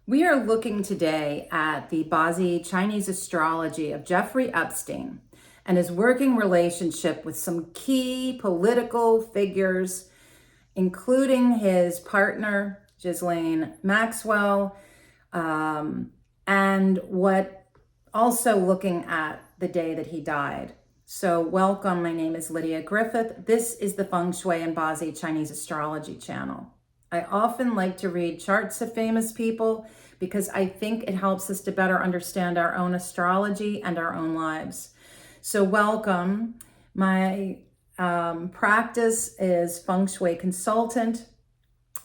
We are looking today at the Bazi Chinese astrology of Jeffrey Epstein and his working relationship with some key political figures, including his partner, Ghislaine Maxwell, and what also looking at the day that he died. So welcome, my name is Lydia Griffith. This is the Feng Shui and Bazi Chinese astrology channel. I often like to read charts of famous people because I think it helps us to better understand our own astrology and our own lives. So welcome. My practice is Feng Shui consultant,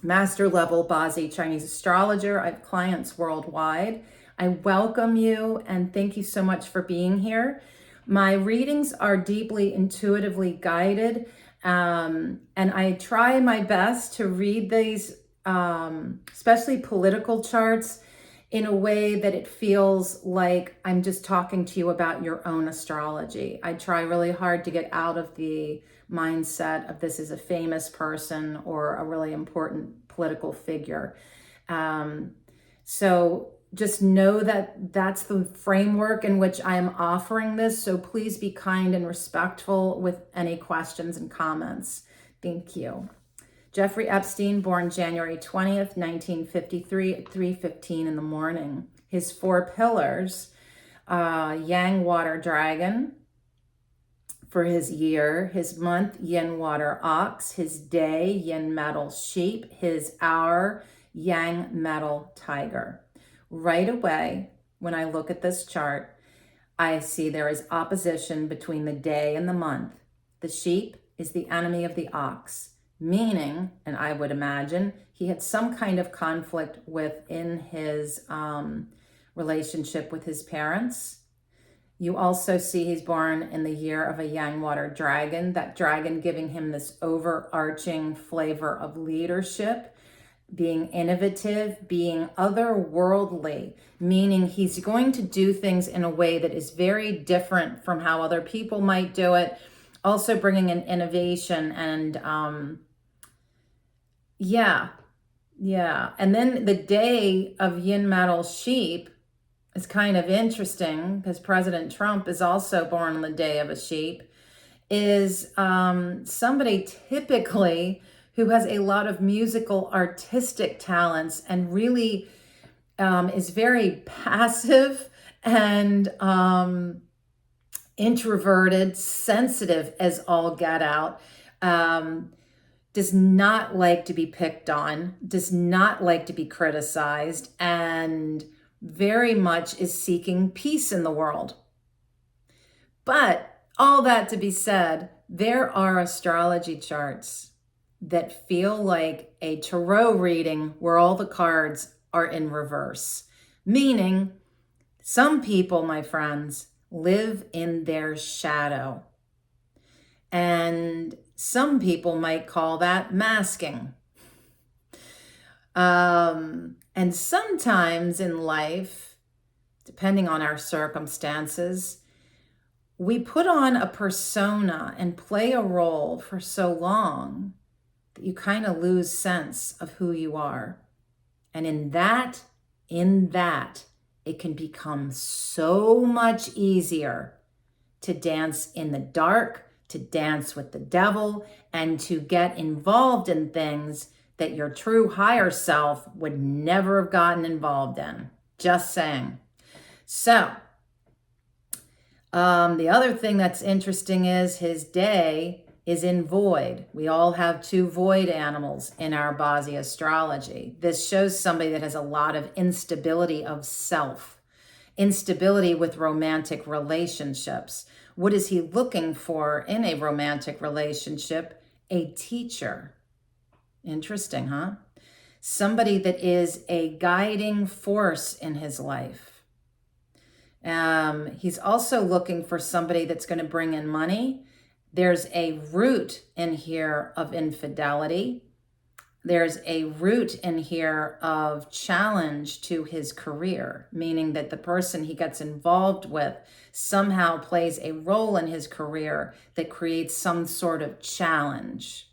master level Bazi Chinese astrologer. I have clients worldwide. I welcome you and thank you so much for being here. My readings are deeply intuitively guided, and I try my best to read these, especially political charts, in a way that it feels like I'm just talking to you about your own astrology. I try really hard to get out of the mindset of this is a famous person or a really important political figure. So just know that that's the framework in which I am offering this. So please be kind and respectful with any questions and comments. Thank you. Jeffrey Epstein, born January 20th, 1953 at 3:15 in the morning. His four pillars, Yang Water Dragon for his year, his month, Yin Water Ox, his day, Yin Metal Sheep, his hour, Yang Metal Tiger. Right away, when I look at this chart, I see there is opposition between the day and the month. The sheep is the enemy of the ox, meaning, and I would imagine, he had some kind of conflict within his relationship with his parents. You also see he's born in the year of a Yang Water Dragon, that dragon giving him this overarching flavor of leadership, being innovative, being otherworldly, meaning he's going to do things in a way that is very different from how other people might do it, also bringing an innovation and and then the day of Yin Metal Sheep is kind of interesting because President Trump is also born on the day of a sheep, is somebody typically who has a lot of musical artistic talents and really is very passive and introverted, sensitive as all get out, does not like to be picked on, does not like to be criticized, and very much is seeking peace in the world. But all that to be said, there are astrology charts that feel like a tarot reading where all the cards are in reverse. Meaning, some people, my friends, live in their shadow. And some people might call that masking. And sometimes in life, depending on our circumstances, we put on a persona and play a role for so long that you kind of lose sense of who you are. And in that, it can become so much easier to dance in the dark, to dance with the devil, and to get involved in things that your true higher self would never have gotten involved in. Just saying. So, the other thing that's interesting is his day is in void. We all have two void animals in our Bazi astrology. This shows somebody that has a lot of instability of self, instability with romantic relationships. What is he looking for in a romantic relationship? A teacher. Interesting, huh? Somebody that is a guiding force in his life. He's also looking for somebody that's going to bring in money. There's a root in here of infidelity. There's a root in here of challenge to his career, meaning that the person he gets involved with somehow plays a role in his career that creates some sort of challenge.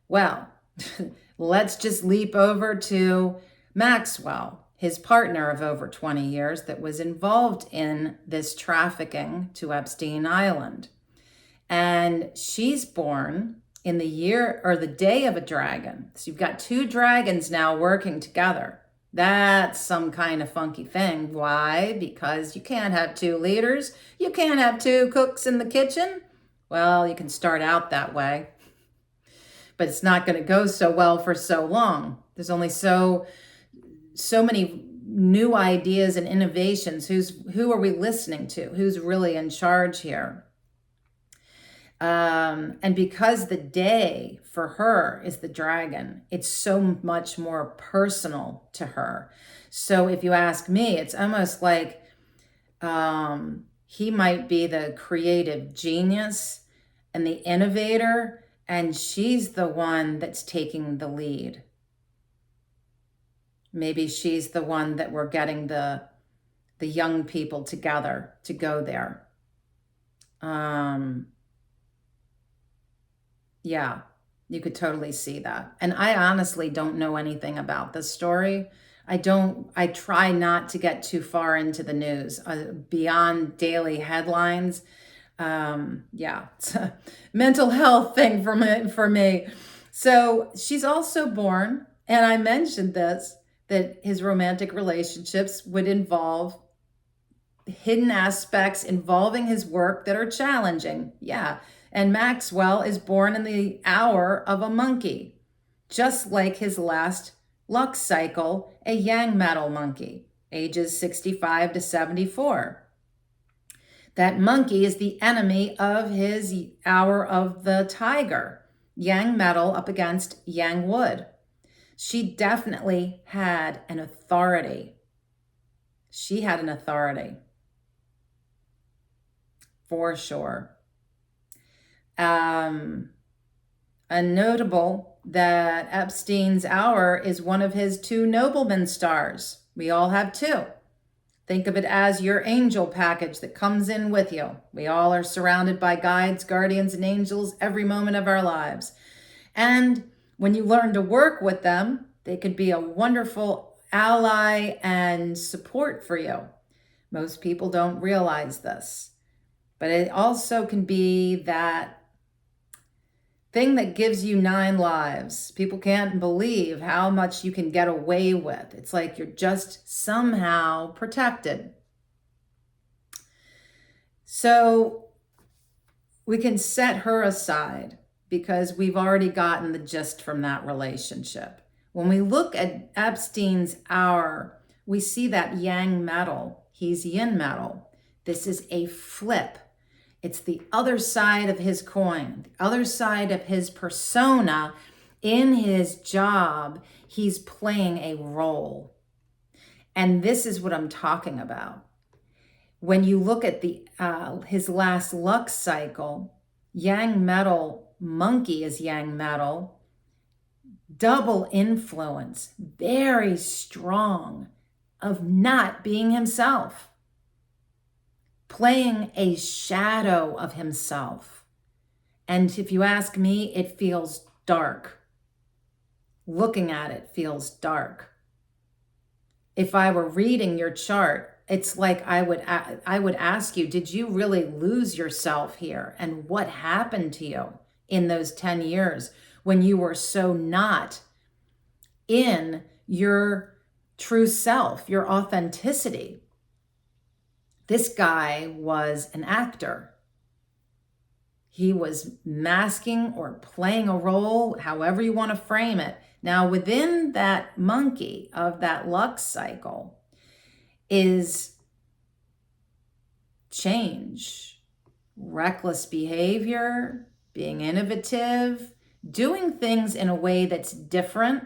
Well, let's just leap over to Maxwell, his partner of over 20 years that was involved in this trafficking to Epstein Island. And she's born in the year or the day of a dragon. So you've got two dragons now working together. That's some kind of funky thing. Why? Because you can't have two leaders. You can't have two cooks in the kitchen. Well, you can start out that way, but it's not going to go so well for so long. There's only so many new ideas and innovations. Who are we listening to? Who's really in charge here? And because the day for her is the dragon, it's so much more personal to her. So if you ask me, it's almost like he might be the creative genius and the innovator, and she's the one that's taking the lead. Maybe she's the one that we're getting the young people together to go there. Yeah, you could totally see that. And I honestly don't know anything about this story. I try not to get too far into the news beyond daily headlines. Yeah, it's a mental health thing for me. So she's also born, and I mentioned this, that his romantic relationships would involve hidden aspects involving his work that are challenging. Yeah. And Maxwell is born in the hour of a monkey, just like his last luck cycle, a yang metal monkey, ages 65 to 74. That monkey is the enemy of his hour of the tiger, yang metal up against yang wood. She definitely had an authority. She had an authority. For sure. And notable that Epstein's hour is one of his two nobleman stars. We all have two. Think of it as your angel package that comes in with you. We all are surrounded by guides, guardians, and angels every moment of our lives. And when you learn to work with them, they could be a wonderful ally and support for you. Most people don't realize this, but it also can be that thing that gives you 9 lives. People can't believe how much you can get away with. It's like you're just somehow protected. So we can set her aside because we've already gotten the gist from that relationship. When we look at Epstein's hour, we see that yang metal. He's yin metal. This is a flip. It's the other side of his coin, the other side of his persona. In his job, he's playing a role. And this is what I'm talking about. When you look at his last luck cycle, yang metal monkey is yang metal, double influence, very strong of not being himself, playing a shadow of himself. And if you ask me, it feels dark. Looking at it feels dark. If I were reading your chart, it's like I would ask you, did you really lose yourself here? And what happened to you in those 10 years when you were so not in your true self, your authenticity? This guy was an actor. He was masking or playing a role, however you want to frame it. Now, within that monkey of that luck cycle is change, reckless behavior, being innovative, doing things in a way that's different,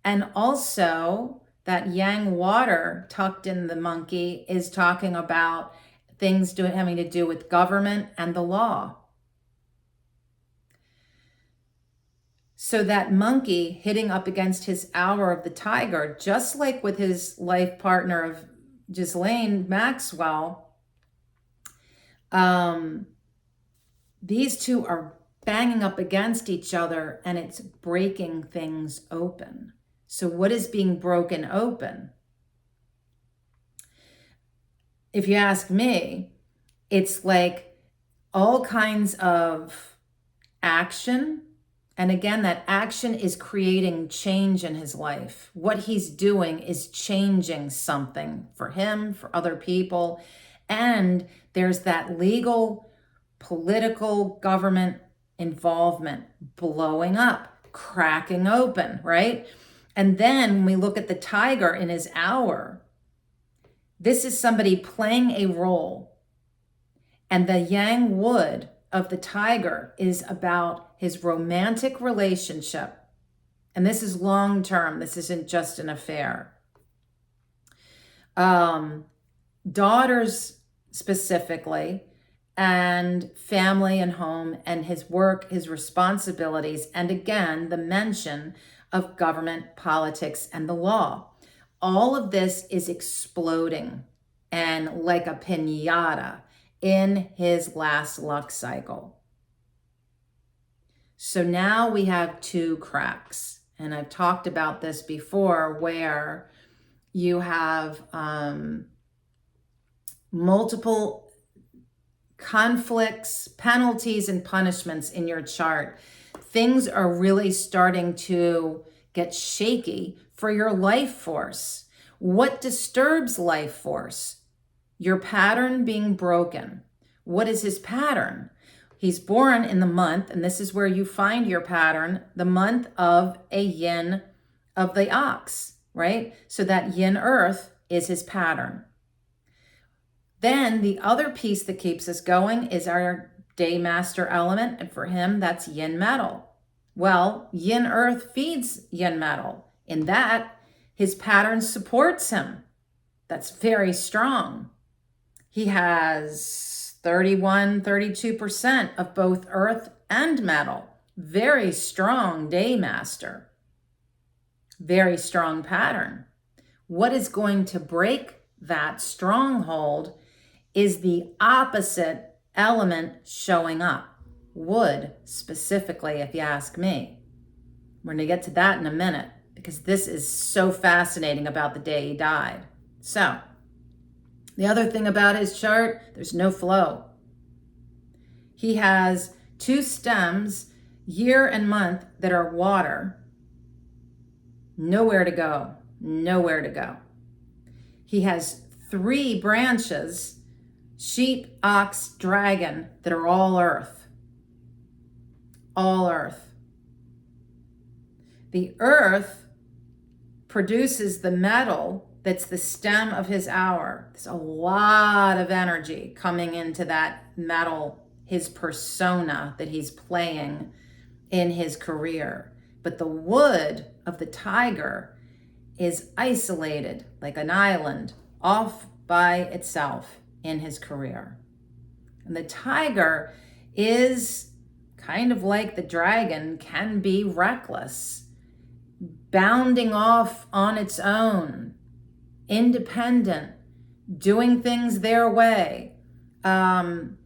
and also that yang water tucked in the monkey is talking about things having to do with government and the law. So that monkey hitting up against his hour of the tiger, just like with his life partner of Ghislaine Maxwell, these two are banging up against each other and it's breaking things open. So what is being broken open? If you ask me, it's like all kinds of action. And again, that action is creating change in his life. What he's doing is changing something for him, for other people. And there's that legal, political, government involvement blowing up, cracking open, right? And then when we look at the tiger in his hour, this is somebody playing a role. And the yang wood of the tiger is about his romantic relationship. And this is long term. This isn't just an affair. Daughters specifically, and family and home, and his work, his responsibilities, and again, the mention of government, politics, and the law. All of this is exploding and like a piñata in his last luck cycle. So now we have two cracks. And I've talked about this before, where you have multiple conflicts, penalties, and punishments in your chart. Things are really starting to get shaky for your life force. What disturbs life force? Your pattern being broken. What is his pattern? He's born in the month, and this is where you find your pattern, the month of a yin of the ox, right? So that yin earth is his pattern. Then the other piece that keeps us going is our day master element. And for him, that's yin metal. Well, yin earth feeds yin metal. In that, his pattern supports him. That's very strong. He has 31, 32% of both earth and metal. Very strong day master. Very strong pattern. What is going to break that stronghold is the opposite element showing up. Wood, specifically, if you ask me. We're going to get to that in a minute, because this is so fascinating about the day he died. So, the other thing about his chart, there's no flow. He has two stems, year and month, that are water. Nowhere to go. Nowhere to go. He has three branches, sheep, ox, dragon, that are all earth. All earth. The earth produces the metal that's the stem of his hour. There's a lot of energy coming into that metal, his persona that he's playing in his career. But the wood of the tiger is isolated like an island off by itself in his career. And the tiger is kind of like the dragon, can be reckless, bounding off on its own, independent, doing things their way, and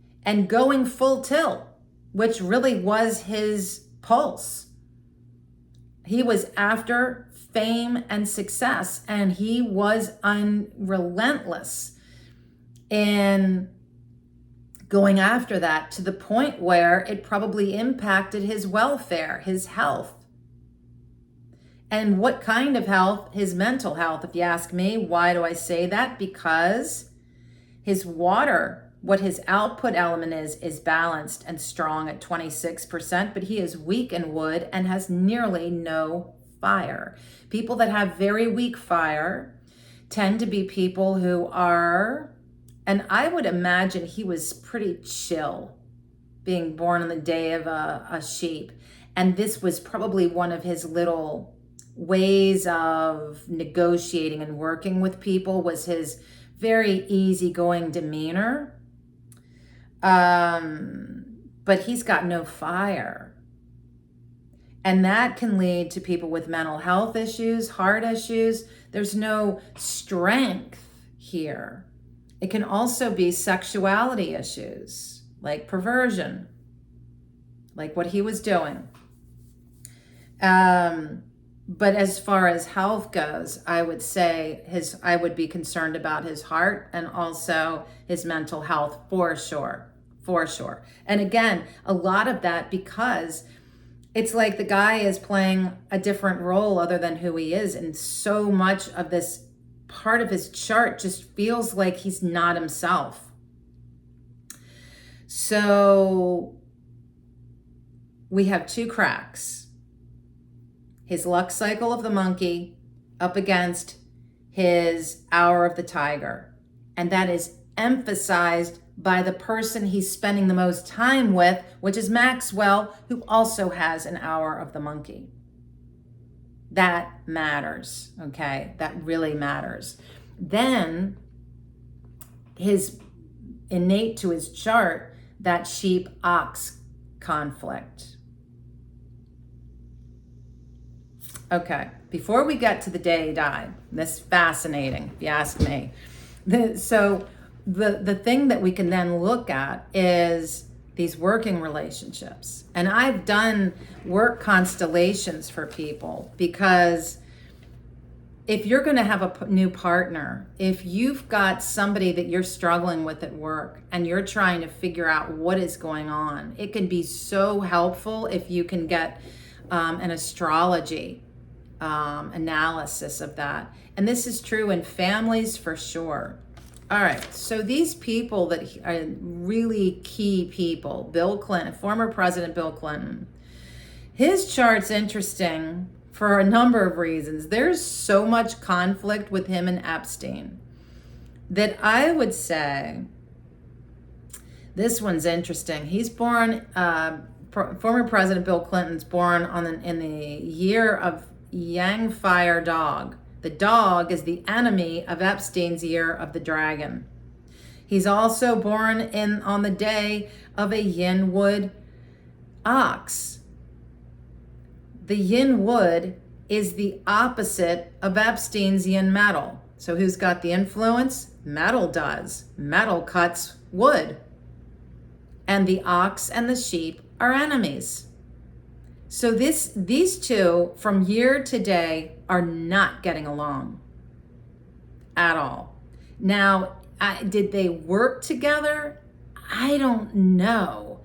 going full tilt, which really was his pulse. He was after fame and success, and he was relentless in going after that, to the point where it probably impacted his welfare, his health. And what kind of health? His mental health, if you ask me. Why do I say that? Because his water, what his output element is balanced and strong at 26%, but he is weak in wood and has nearly no fire. People that have very weak fire tend to be people who are, and I would imagine he was pretty chill, being born on the day of a sheep. And this was probably one of his little ways of negotiating and working with people, was his very easygoing demeanor. But he's got no fire. And that can lead to people with mental health issues, heart issues. There's no strength here. It can also be sexuality issues, like perversion, like what he was doing. But as far as health goes, I would say I would be concerned about his heart and also his mental health for sure. For sure. And again, a lot of that because it's like the guy is playing a different role other than who he is. And so much of this part of his chart just feels like he's not himself. So we have two cracks. His luck cycle of the monkey up against his hour of the tiger. And that is emphasized by the person he's spending the most time with, which is Maxwell, who also has an hour of the monkey. That matters, okay? That really matters. Then his innate to his chart, that sheep-ox conflict. Okay, before we get to the day he died, this is fascinating, if you ask me. So the thing that we can then look at is these working relationships. And I've done work constellations for people because if you're going to have a new partner, if you've got somebody that you're struggling with at work and you're trying to figure out what is going on, it can be so helpful if you can get an astrology analysis of that. And this is true in families for sure. All right, so these people that are really key people, Bill Clinton, former President Bill Clinton, his chart's interesting for a number of reasons. There's so much conflict with him and Epstein that I would say this one's interesting. He's born, former President Bill Clinton's born in the year of Yang Fire Dog. The dog is the enemy of Epstein's year of the dragon. He's also born on the day of a yin wood ox. The yin wood is the opposite of Epstein's yin metal. So who's got the influence? Metal does. Metal cuts wood. And the ox and the sheep are enemies. So these two from year to day are not getting along at all. Now, did they work together? I don't know.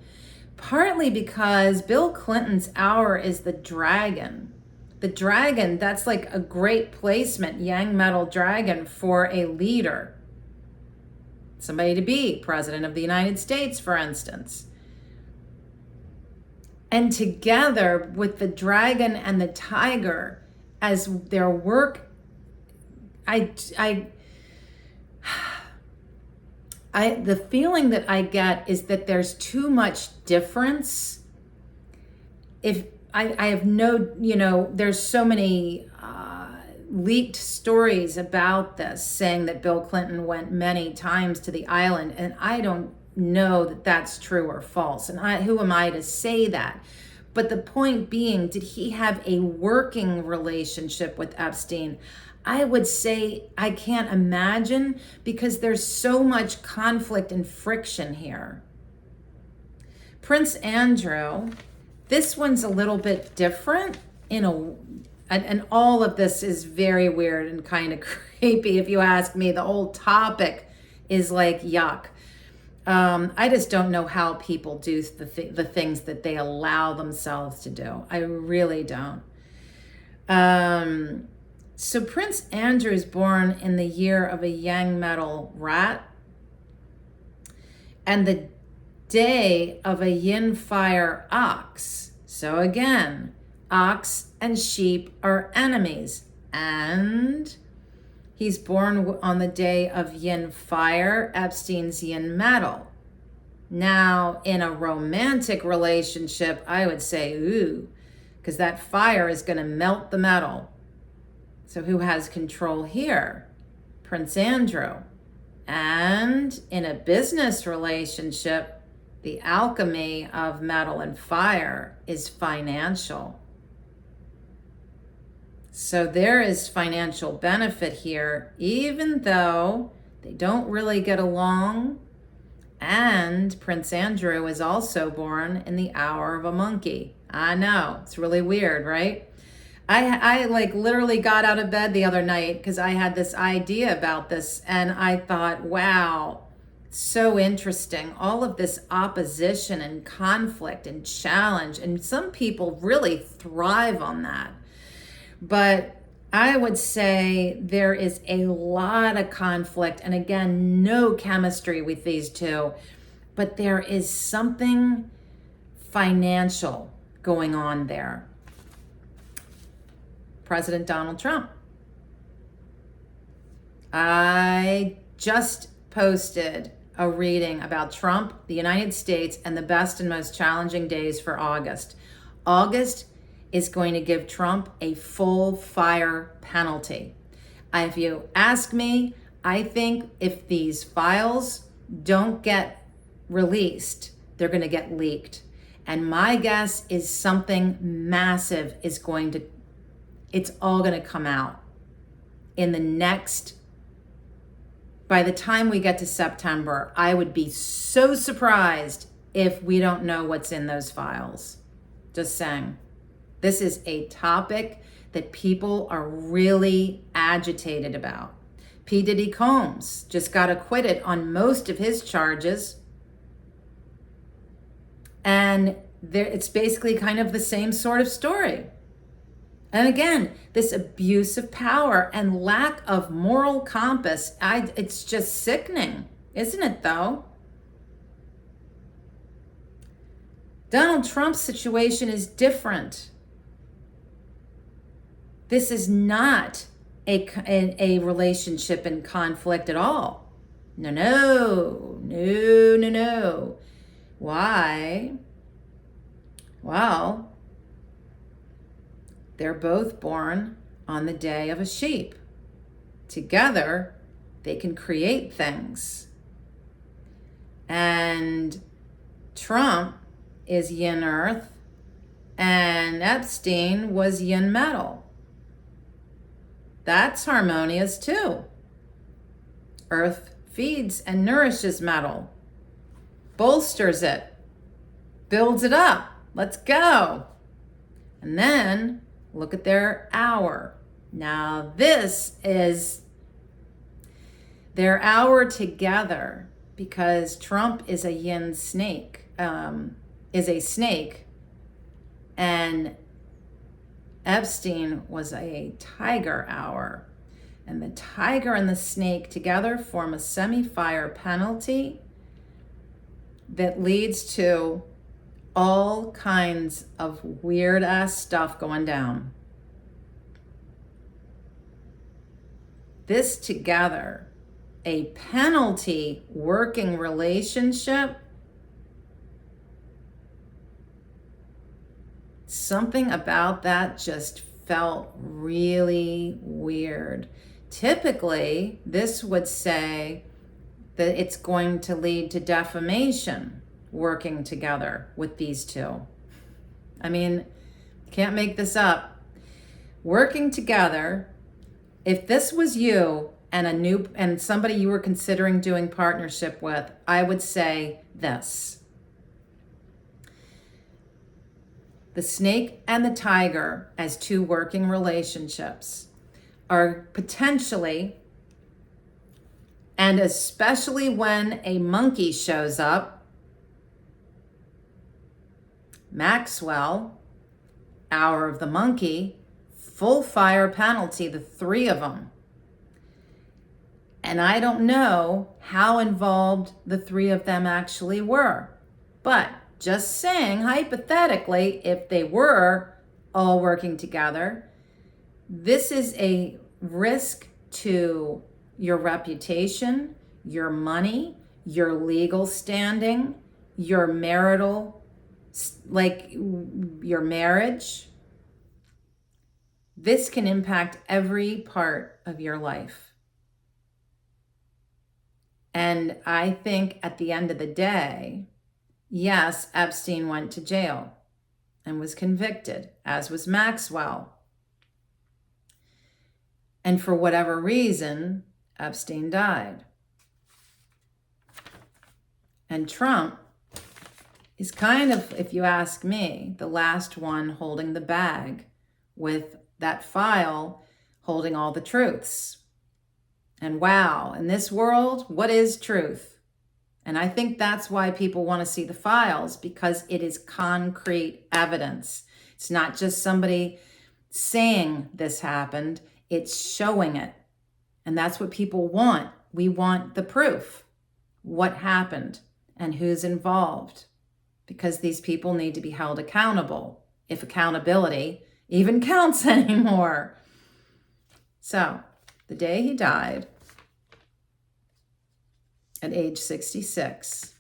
Partly because Bill Clinton's hour is the dragon. The dragon, that's like a great placement, yang metal dragon, for a leader. Somebody to be president of the United States, for instance. And together with the dragon and the tiger as their work, the feeling that I get is that there's too much difference. If I have no, there's so many leaked stories about this saying that Bill Clinton went many times to the island, and I don't know that that's true or false. And who am I to say that? But the point being, did he have a working relationship with Epstein? I would say I can't imagine because there's so much conflict and friction here. Prince Andrew, this one's a little bit different and all of this is very weird and kind of creepy if you ask me. The whole topic is like yuck. I just don't know how people do the things that they allow themselves to do. I really don't. So Prince Andrew is born in the year of a yang metal rat and the day of a yin fire ox. So again, ox and sheep are enemies. And he's born on the day of yin fire, Epstein's yin metal. Now, in a romantic relationship, I would say, ooh, because that fire is going to melt the metal. So who has control here? Prince Andrew. And in a business relationship, the alchemy of metal and fire is financial. So there is financial benefit here, even though they don't really get along. And Prince Andrew is also born in the hour of a monkey. I know, it's really weird, right? I like literally got out of bed the other night because I had this idea about this, and I thought, wow, so interesting. All of this opposition and conflict and challenge, and some people really thrive on that. But I would say there is a lot of conflict, and again, no chemistry with these two, but there is something financial going on there. President Donald Trump. I just posted a reading about Trump, the United States, and the best and most challenging days for August. August is going to give Trump a full fire penalty. If you ask me, I think if these files don't get released, they're going to get leaked. And my guess is something massive is going to, it's all going to come out in the next, by the time we get to September. I would be so surprised if we don't know what's in those files. Just saying. This is a topic that people are really agitated about. P. Diddy Combs just got acquitted on most of his charges. And it's basically kind of the same sort of story. And again, this abuse of power and lack of moral compass, it's just sickening, isn't it though? Donald Trump's situation is different. This is not a relationship in conflict at all. No. Why? Well, they're both born on the day of a sheep. Together, they can create things. And Trump is yin earth, and Epstein was yin metal. That's harmonious too. Earth feeds and nourishes metal, bolsters it, builds it up. Let's go. And then look at their hour. Now this is their hour together, because Trump is a yin snake, is a snake, and Epstein was a tiger hour. And the tiger and the snake together form a semi-fire penalty that leads to all kinds of weird ass stuff going down. This together, a penalty working relationship, something about that just felt really weird. Typically, this would say that it's going to lead to defamation working together with these two. I mean, can't make this up. Working together, if this was you and somebody you were considering doing partnership with, I would say this. The snake and the tiger as two working relationships are potentially, and especially when a monkey shows up, Maxwell, hour of the monkey, full fire penalty, the three of them. And I don't know how involved the three of them actually were, but just saying, hypothetically, if they were all working together, this is a risk to your reputation, your money, your legal standing, your marital, like your marriage. This can impact every part of your life. And I think at the end of the day, yes, Epstein went to jail and was convicted, as was Maxwell. And for whatever reason, Epstein died. And Trump is kind of, if you ask me, the last one holding the bag with that file holding all the truths. And wow, in this world, what is truth? And I think that's why people want to see the files, because it is concrete evidence. It's not just somebody saying this happened, it's showing it. And that's what people want. We want the proof. What happened and who's involved, because these people need to be held accountable, if accountability even counts anymore. So the day he died at age 66,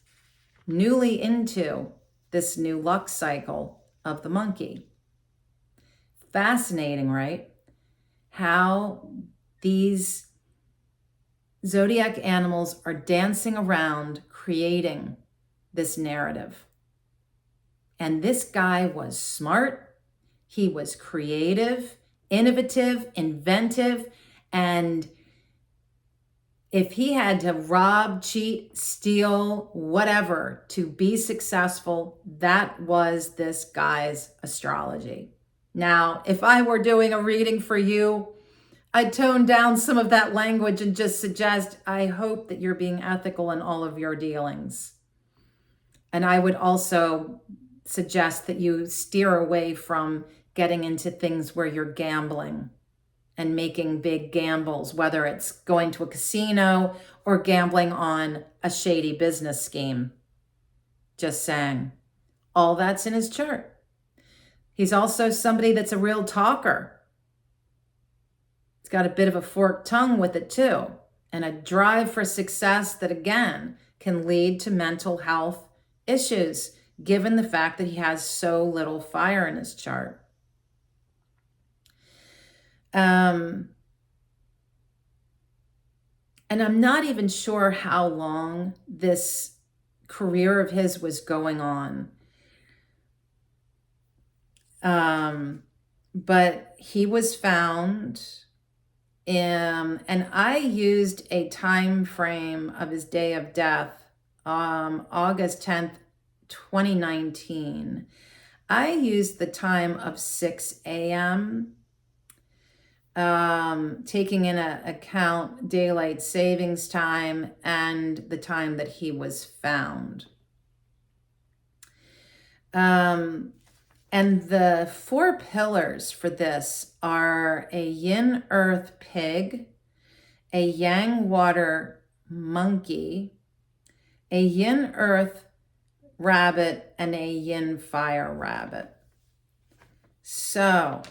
newly into this new luck cycle of the monkey. Fascinating, right? How these zodiac animals are dancing around, creating this narrative. And this guy was smart. He was creative, innovative, inventive, and if he had to rob, cheat, steal, whatever to be successful, that was this guy's astrology. Now, if I were doing a reading for you, I'd tone down some of that language and just suggest, I hope that you're being ethical in all of your dealings. And I would also suggest that you steer away from getting into things where you're gambling and making big gambles, whether it's going to a casino or gambling on a shady business scheme. Just saying. All that's in his chart. He's also somebody that's a real talker. He's got a bit of a forked tongue with it too, and a drive for success that, again, can lead to mental health issues, given the fact that he has so little fire in his chart. And I'm not even sure how long this career of his was going on. But he was found, and I used a time frame of his day of death, August 10th, 2019. I used the time of 6 a.m., taking in account daylight savings time and the time that he was found. And the 4 pillars for this are a yin earth pig, a yang water monkey, a yin earth rabbit, and a yin fire rabbit. So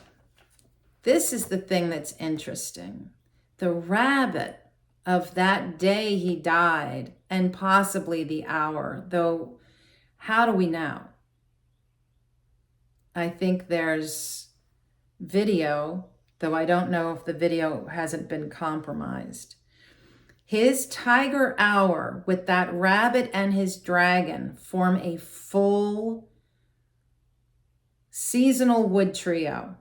this is the thing that's interesting. The rabbit of that day he died, and possibly the hour, though how do we know? I think there's video, though I don't know if the video hasn't been compromised. His tiger hour with that rabbit and his dragon form a full seasonal wood trio.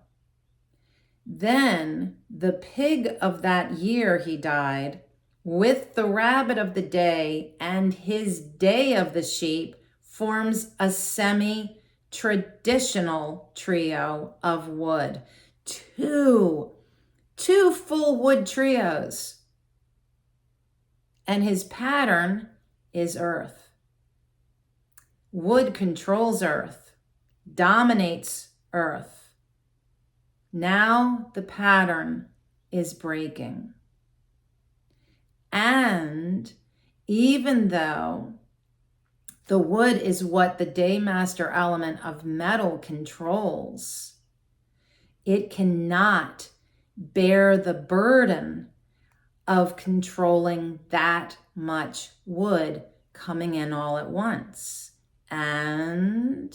Then the pig of that year he died with the rabbit of the day and his day of the sheep forms a semi-traditional trio of wood. Two full wood trios. And his pattern is earth. Wood controls earth, dominates earth. Now the pattern is breaking. And even though the wood is what the day master element of metal controls, it cannot bear the burden of controlling that much wood coming in all at once. And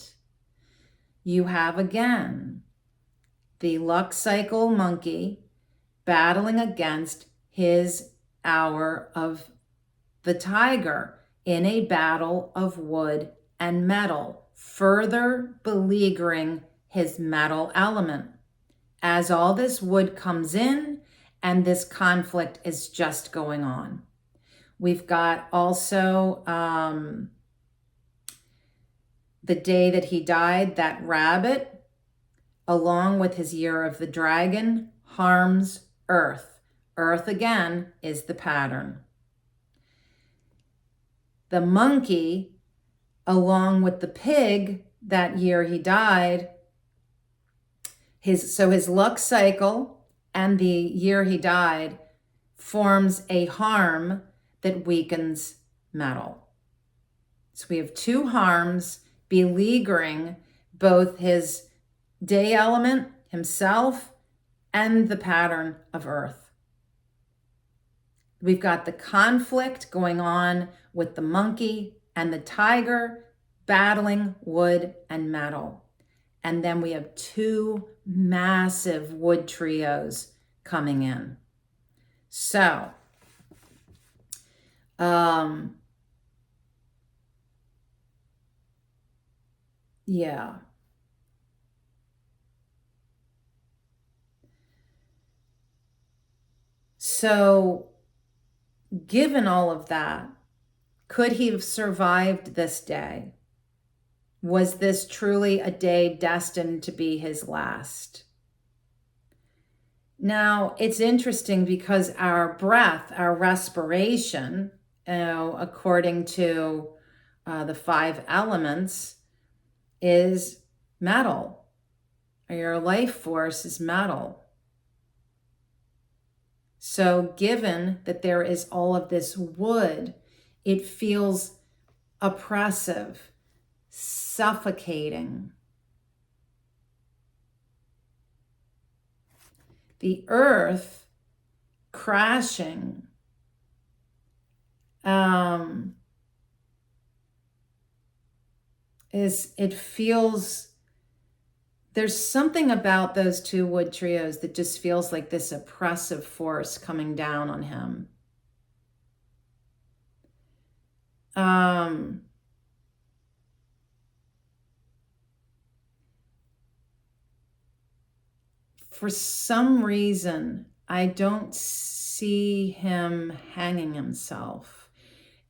you have again the luck cycle monkey battling against his hour of the tiger in a battle of wood and metal, further beleaguering his metal element. As all this wood comes in and this conflict is just going on. We've got also the day that he died, that rabbit along with his year of the dragon, harms Earth. Earth, again, is the pattern. The monkey, along with the pig, that year he died, his luck cycle and the year he died forms a harm that weakens metal. So we have two harms beleaguering both his day element, himself, and the pattern of Earth. We've got the conflict going on with the monkey and the tiger battling wood and metal. And then we have two massive wood trios coming in. So, yeah. So, given all of that, could he have survived this day? Was this truly a day destined to be his last? Now, it's interesting because our breath, our respiration, according to the 5 elements, is metal. Your life force is metal. So given that there is all of this wood, it feels oppressive, suffocating. The earth crashing it feels, there's something about those two wood trios that just feels like this oppressive force coming down on him. For some reason, I don't see him hanging himself.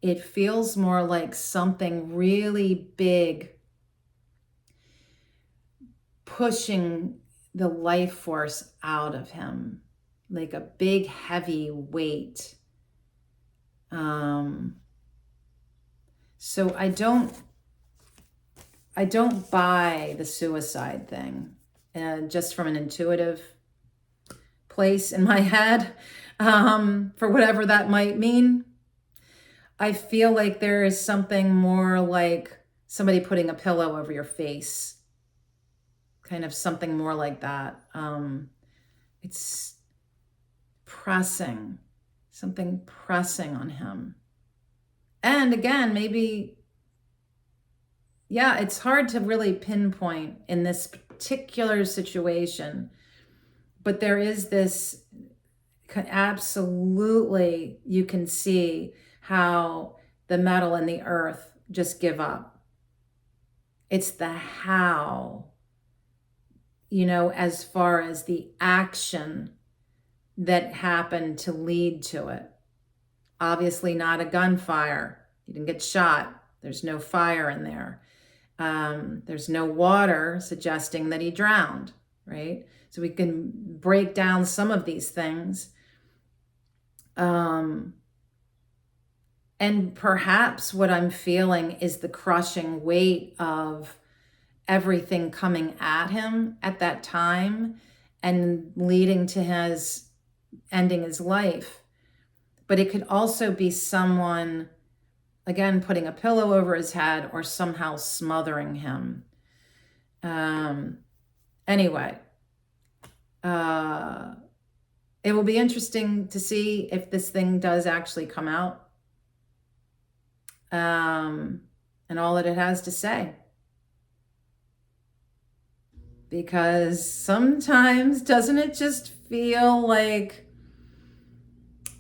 It feels more like something really big pushing the life force out of him, like a big heavy weight. So I don't buy the suicide thing, just from an intuitive place in my head, for whatever that might mean. I feel like there is something more like somebody putting a pillow over your face, kind of something more like that. It's pressing, something pressing on him. And again, maybe, yeah, it's hard to really pinpoint in this particular situation, but there is this, absolutely, you can see how the metal and the earth just give up. It's the how, as far as the action that happened to lead to it. Obviously not a gunfire. He didn't get shot. There's no fire in there. There's no water suggesting that he drowned, right? So we can break down some of these things. And perhaps what I'm feeling is the crushing weight of everything coming at him at that time and leading to his ending his life. But it could also be someone, again, putting a pillow over his head or somehow smothering him. Anyway, it will be interesting to see if this thing does actually come out, and all that it has to say. Because sometimes, doesn't it just feel like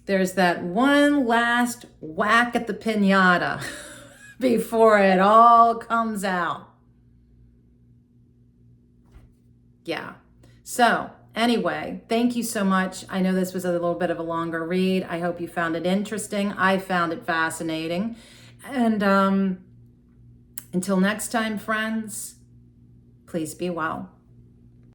there's that one last whack at the piñata before it all comes out? Yeah. So anyway, thank you so much. I know this was a little bit of a longer read. I hope you found it interesting. I found it fascinating. And until next time, friends, please be well.